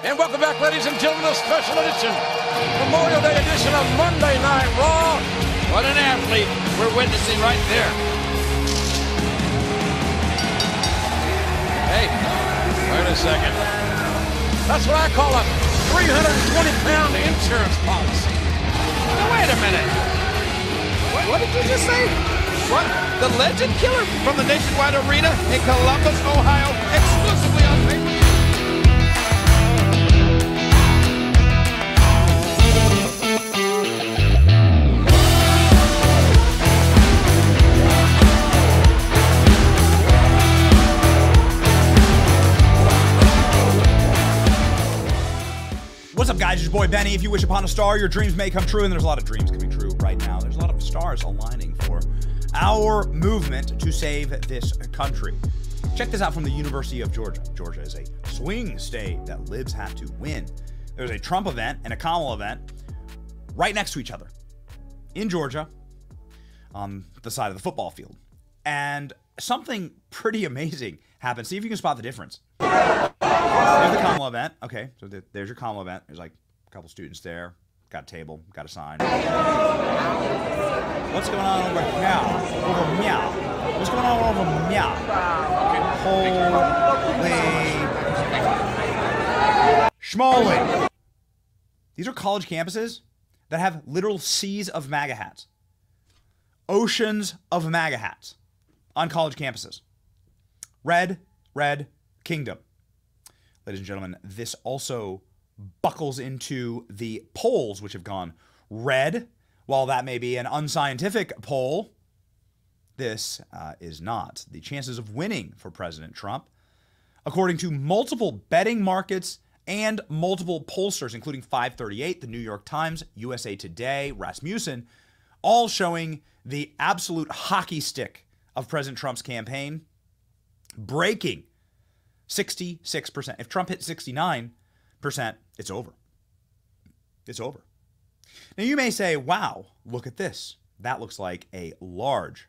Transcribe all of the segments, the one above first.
And welcome back, ladies and gentlemen, to a special edition, Memorial Day edition of Monday Night Raw. What an athlete we're witnessing right there. Hey, wait a second. That's what I call a 320-pound insurance policy. Now, wait a minute. What did you just say? What? The Legend Killer from the Nationwide Arena in Columbus, Ohio, exclusively on pay-per-view. What's up, guys? It's your boy Benny. If you wish upon a star, your dreams may come true, and there's a lot of dreams coming true right now. There's a lot of stars aligning for our movement to save this country. Check this out from the University of Georgia. Georgia is a swing state that libs have to win. There's a Trump event and a Kamala event right next to each other in Georgia on the side of the football field. And something pretty amazing happened. See if you can spot the difference. There's the Kamala event. Okay, so there's your Kamala event. There's like a couple students there. Got a table, got a sign. What's going on over here? Over meow. What's going on over meow? Holy schmoly. These are college campuses that have literal seas of MAGA hats. Oceans of MAGA hats on college campuses. Red kingdom. Ladies and gentlemen, this also buckles into the polls, which have gone red. While that may be an unscientific poll, this is not. The chances of winning for President Trump, according to multiple betting markets and multiple pollsters, including 538, the New York Times, USA Today, Rasmussen, all showing the absolute hockey stick of President Trump's campaign, breaking 66%. If Trump hit 69%, it's over. It's over. Now you may say, wow, look at this. That looks like a large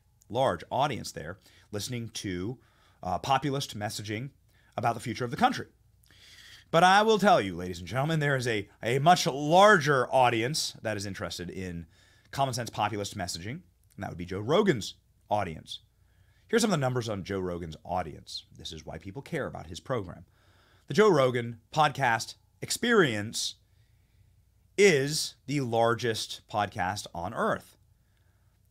audience there listening to populist messaging about the future of the country. But I will tell you, ladies and gentlemen, there is a much larger audience that is interested in common sense populist messaging, and that would be Joe Rogan's audience. Here's some of the numbers on Joe Rogan's audience. This is why people care about his program. The Joe Rogan podcast experience is the largest podcast on earth.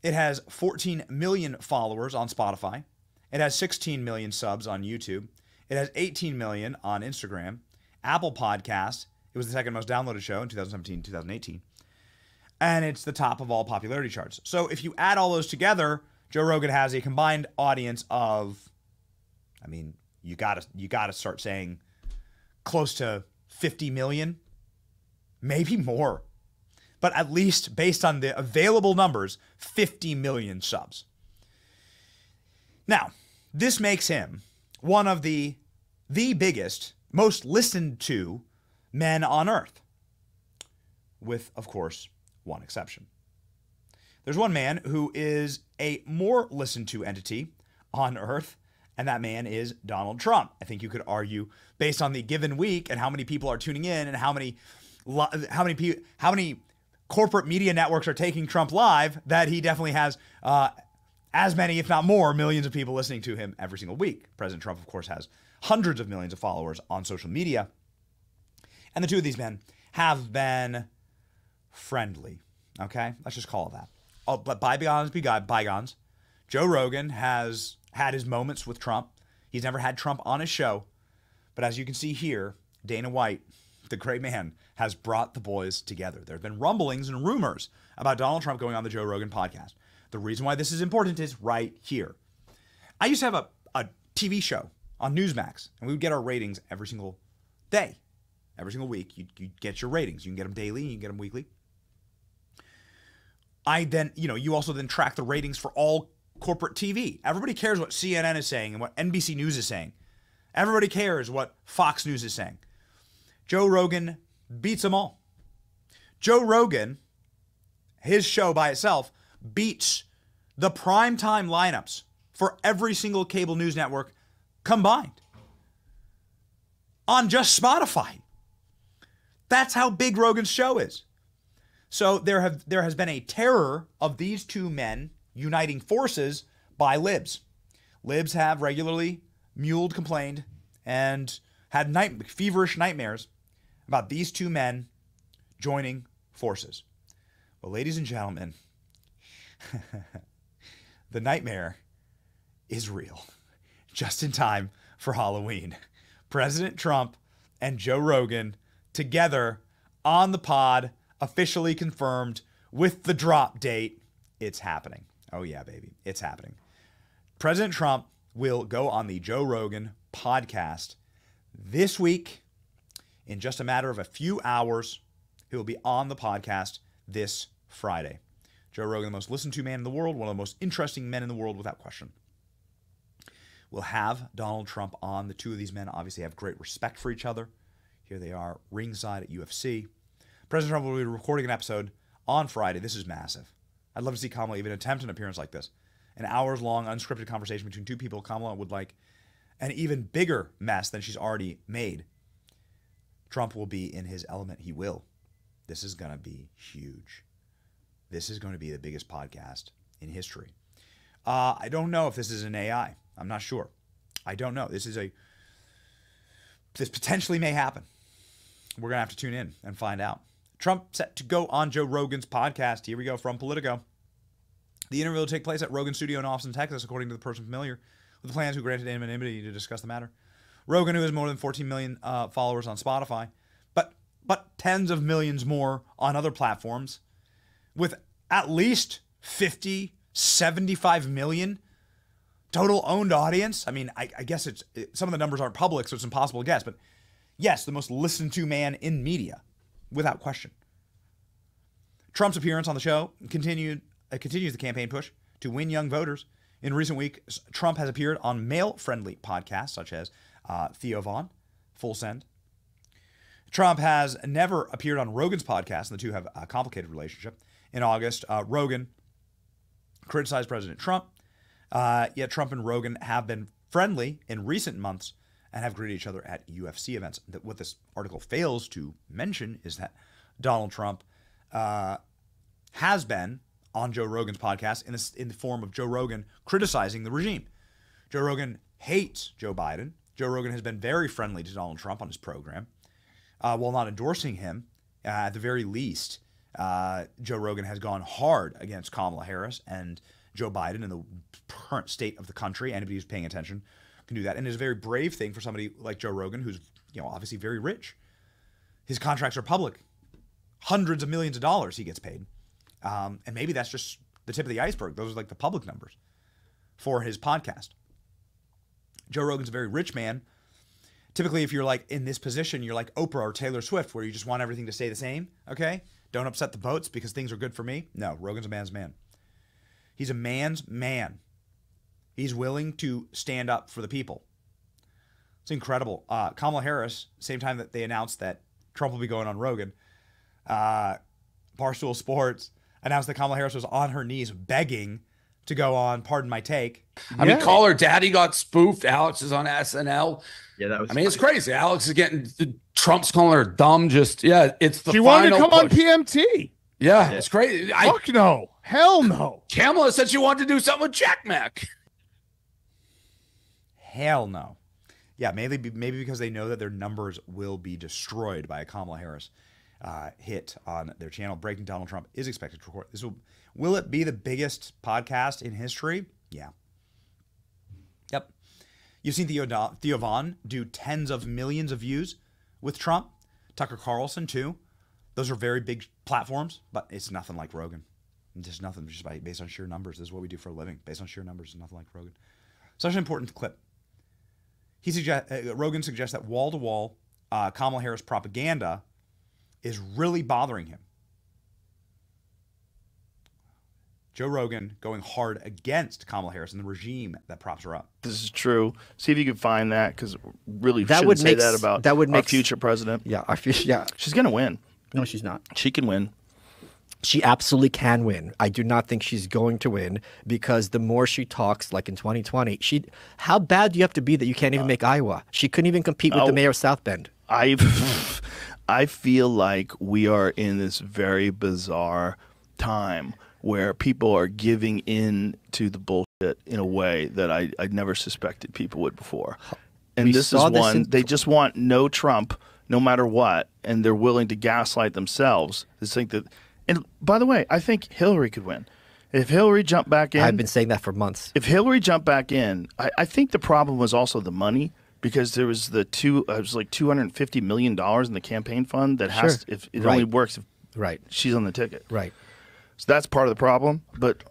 It has 14 million followers on Spotify. It has 16 million subs on YouTube. It has 18 million on Instagram. Apple Podcasts, it was the second most downloaded show in 2017, 2018. And it's the top of all popularity charts. So if you add all those together, Joe Rogan has a combined audience of, I mean, you gotta start saying close to 50 million, maybe more. But at least based on the available numbers, 50 million subs. Now, this makes him one of the biggest, most listened to men on earth, with, of course, one exception. There's one man who is a more listened to entity on earth, and that man is Donald Trump. I think you could argue, based on the given week and how many people are tuning in and how many corporate media networks are taking Trump live, that he definitely has as many, if not more, millions of people listening to him every single week. President Trump, of course, has hundreds of millions of followers on social media. And the two of these men have been friendly. Okay? Let's just call it that. Oh, but bygones be bygones. Joe Rogan has had his moments with Trump. He's never had Trump on his show. But as you can see here, Dana White, the great man, has brought the boys together. There have been rumblings and rumors about Donald Trump going on the Joe Rogan podcast. The reason why this is important is right here. I used to have a TV show on Newsmax, and we would get our ratings every single day, every single week. You'd get your ratings. You can get them daily, you can get them weekly. You also then track the ratings for all corporate TV. Everybody cares what CNN is saying and what NBC News is saying. Everybody cares what Fox News is saying. Joe Rogan beats them all. Joe Rogan, his show by itself, beats the primetime lineups for every single cable news network combined on just Spotify. That's how big Rogan's show is. So there has been a terror of these two men uniting forces by libs. Libs have regularly muled, complained, and had feverish nightmares about these two men joining forces. Well, ladies and gentlemen, the nightmare is real. Just in time for Halloween. President Trump and Joe Rogan together on the pod, officially confirmed with the drop date. It's happening. Oh yeah, baby. It's happening. President Trump will go on the Joe Rogan podcast this week. In just a matter of a few hours, he will be on the podcast this Friday. Joe Rogan, the most listened to man in the world, one of the most interesting men in the world without question. We'll have Donald Trump on. The two of these men obviously have great respect for each other. Here they are ringside at UFC. President Trump will be recording an episode on Friday. This is massive. I'd love to see Kamala even attempt an appearance like this. An hours-long unscripted conversation between two people Kamala would like an even bigger mess than she's already made. Trump will be in his element. He will. This is going to be huge. This is going to be the biggest podcast in history. I don't know if this is an AI. I'm not sure. I don't know. This potentially may happen. We're going to have to tune in and find out. Trump set to go on Joe Rogan's podcast. Here we go from Politico. The interview will take place at Rogan's studio in Austin, Texas, according to the person familiar with the plans who granted anonymity to discuss the matter. Rogan, who has more than 14 million followers on Spotify, but tens of millions more on other platforms, with at least 50, 75 million total owned audience. I mean, I guess some of the numbers aren't public, so it's impossible to guess. But yes, the most listened to man in media, without question. Trump's appearance on the show continues the campaign push to win young voters. In recent weeks, Trump has appeared on male-friendly podcasts such as Theo Von, Full Send. Trump has never appeared on Rogan's podcast, and the two have a complicated relationship. In August, Rogan criticized President Trump, yet Trump and Rogan have been friendly in recent months and have greeted each other at UFC events. What this article fails to mention is that Donald Trump has been on Joe Rogan's podcast in the form of Joe Rogan criticizing the regime. Joe Rogan hates Joe Biden. Joe Rogan has been very friendly to Donald Trump on his program. While not endorsing him, at the very least, Joe Rogan has gone hard against Kamala Harris and Joe Biden in the current state of the country. Anybody who's paying attention can do that. And it's a very brave thing for somebody like Joe Rogan, who's obviously very rich. His contracts are public. Hundreds of millions of dollars he gets paid. And maybe that's just the tip of the iceberg. Those are like the public numbers for his podcast. Joe Rogan's a very rich man. Typically, if you're like in this position, you're like Oprah or Taylor Swift, where you just want everything to stay the same, okay? Don't upset the boats because things are good for me. No, Rogan's a man's man. He's a man's man. He's willing to stand up for the people. It's incredible. Kamala Harris, same time that they announced that Trump will be going on Rogan, Barstool Sports announced that Kamala Harris was on her knees begging to go on Pardon My Take. I mean, call her daddy got spoofed. Alex is on SNL. Yeah, that was. I mean, it's crazy. Alex is getting Trump's calling her dumb. It's the. She wanted to come on PMT. Yeah, it's crazy. Fuck no, hell no. Kamala said she wanted to do something with Jack Mack. Hell no. Yeah, maybe because they know that their numbers will be destroyed by a Kamala Harris hit on their channel. Breaking Donald Trump is expected to record. Will it be the biggest podcast in history? Yeah. Yep. You've seen Theo Von do tens of millions of views with Trump. Tucker Carlson, too. Those are very big platforms, but it's nothing like Rogan. Just nothing, based on sheer numbers. This is what we do for a living. Based on sheer numbers, it's nothing like Rogan. Such an important clip. Rogan suggests that wall-to-wall Kamala Harris propaganda is really bothering him. Joe Rogan going hard against Kamala Harris and the regime that props her up. This is true. See if you can find that, because really shouldn't say that about our future president. Yeah, our future. Yeah, she's gonna win. No, she's not. She can win. She absolutely can win. I do not think she's going to win, because the more she talks, like in 2020, how bad do you have to be that you can't even make Iowa? She couldn't even compete with the mayor of South Bend. I feel like we are in this very bizarre time where people are giving in to the bullshit in a way that I never suspected people would before. And this is one, they just want no Trump no matter what, and they're willing to gaslight themselves to think that. And by the way, I think Hillary could win. If Hillary jumped back in. I've been saying that for months. If Hillary jumped back in, I think the problem was also the money, because there was it was like $250 million in the campaign fund that has, if it only works if she's on the ticket. Right. So that's part of the problem. But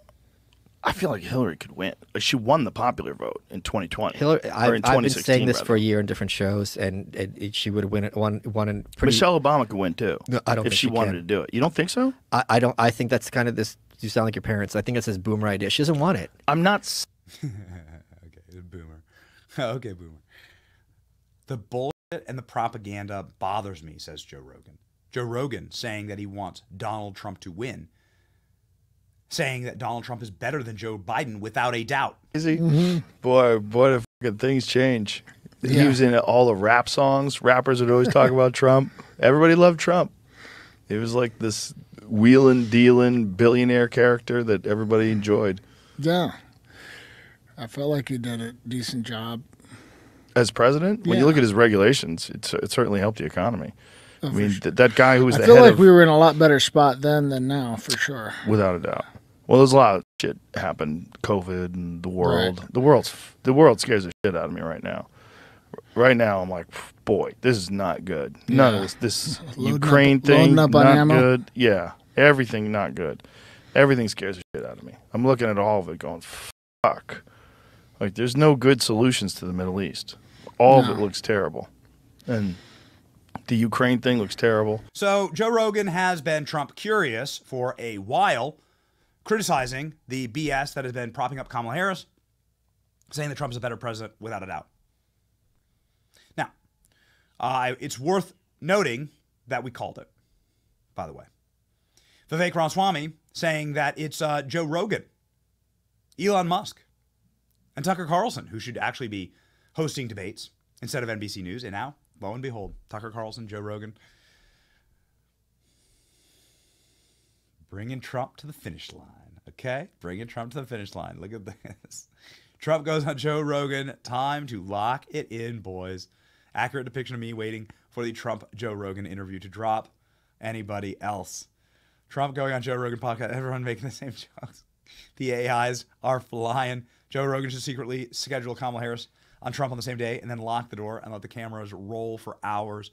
I feel like Hillary could win. She won the popular vote in 2020. I've been saying this for a year in different shows, and she would have won in pretty. Michelle Obama could win too. No, I don't think she wanted to do it. You don't think so? I don't. I think that's kind of this. You sound like your parents. I think it's this boomer idea. She doesn't want it. I'm not. Okay, boomer. Okay, boomer. The bullshit and the propaganda bothers me, says Joe Rogan. Joe Rogan saying that he wants Donald Trump to win, saying that Donald Trump is better than Joe Biden without a doubt. Is he? Mm-hmm. Boy, the fucking things change. He was in all the rap songs. Rappers would always talk about Trump. Everybody loved Trump. It was like this wheeling, dealing billionaire character that everybody enjoyed. Yeah. I felt like he did a decent job. As president? When you look at his regulations, it certainly helped the economy. I mean, that guy who was the head of... I feel like we were in a lot better spot then than now, for sure. Without a doubt. Well, there's a lot of shit happened. COVID and the world. Right. The world scares the shit out of me right now. Right now, I'm like, boy, this is not good. Yeah. None of this Ukraine thing, not good. Yeah, everything not good. Everything scares the shit out of me. I'm looking at all of it going, fuck. Like, there's no good solutions to the Middle East. All of it looks terrible. And the Ukraine thing looks terrible. So Joe Rogan has been Trump curious for a while, criticizing the BS that has been propping up Kamala Harris, saying that Trump is a better president without a doubt. Now, it's worth noting that we called it, by the way. Vivek Ramaswamy saying that it's Joe Rogan, Elon Musk, and Tucker Carlson who should actually be hosting debates instead of NBC News. And now, lo and behold, Tucker Carlson, Joe Rogan, bringing Trump to the finish line, okay? Bringing Trump to the finish line. Look at this. Trump goes on Joe Rogan. Time to lock it in, boys. Accurate depiction of me waiting for the Trump-Joe Rogan interview to drop. Anybody else? Trump going on Joe Rogan podcast. Everyone making the same jokes. The AIs are flying. Joe Rogan should secretly schedule Kamala Harris on Trump on the same day and then lock the door and let the cameras roll for hours.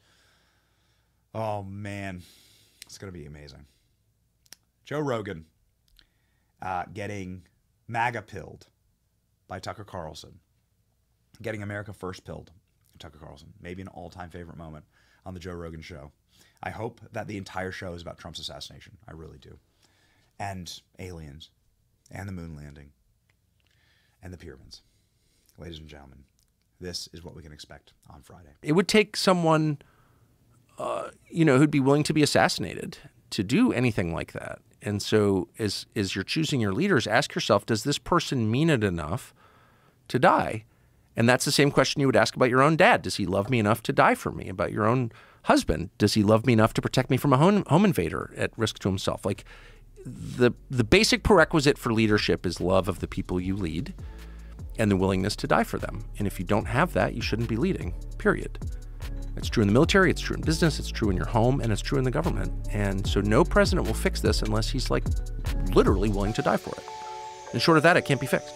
Oh, man. It's going to be amazing. Joe Rogan getting MAGA pilled by Tucker Carlson. Getting America First pilled by Tucker Carlson. Maybe an all-time favorite moment on the Joe Rogan show. I hope that the entire show is about Trump's assassination. I really do. And aliens. And the moon landing. And the pyramids. Ladies and gentlemen, this is what we can expect on Friday. It would take someone, who'd be willing to be assassinated to do anything like that. And so as you're choosing your leaders, ask yourself, does this person mean it enough to die? And that's the same question you would ask about your own dad. Does he love me enough to die for me? About your own husband, does he love me enough to protect me from a home invader at risk to himself? Like, the basic prerequisite for leadership is love of the people you lead and the willingness to die for them. And if you don't have that, you shouldn't be leading, period. It's true in the military, it's true in business, it's true in your home, and it's true in the government. And so no president will fix this unless he's, like, literally willing to die for it. And short of that, it can't be fixed.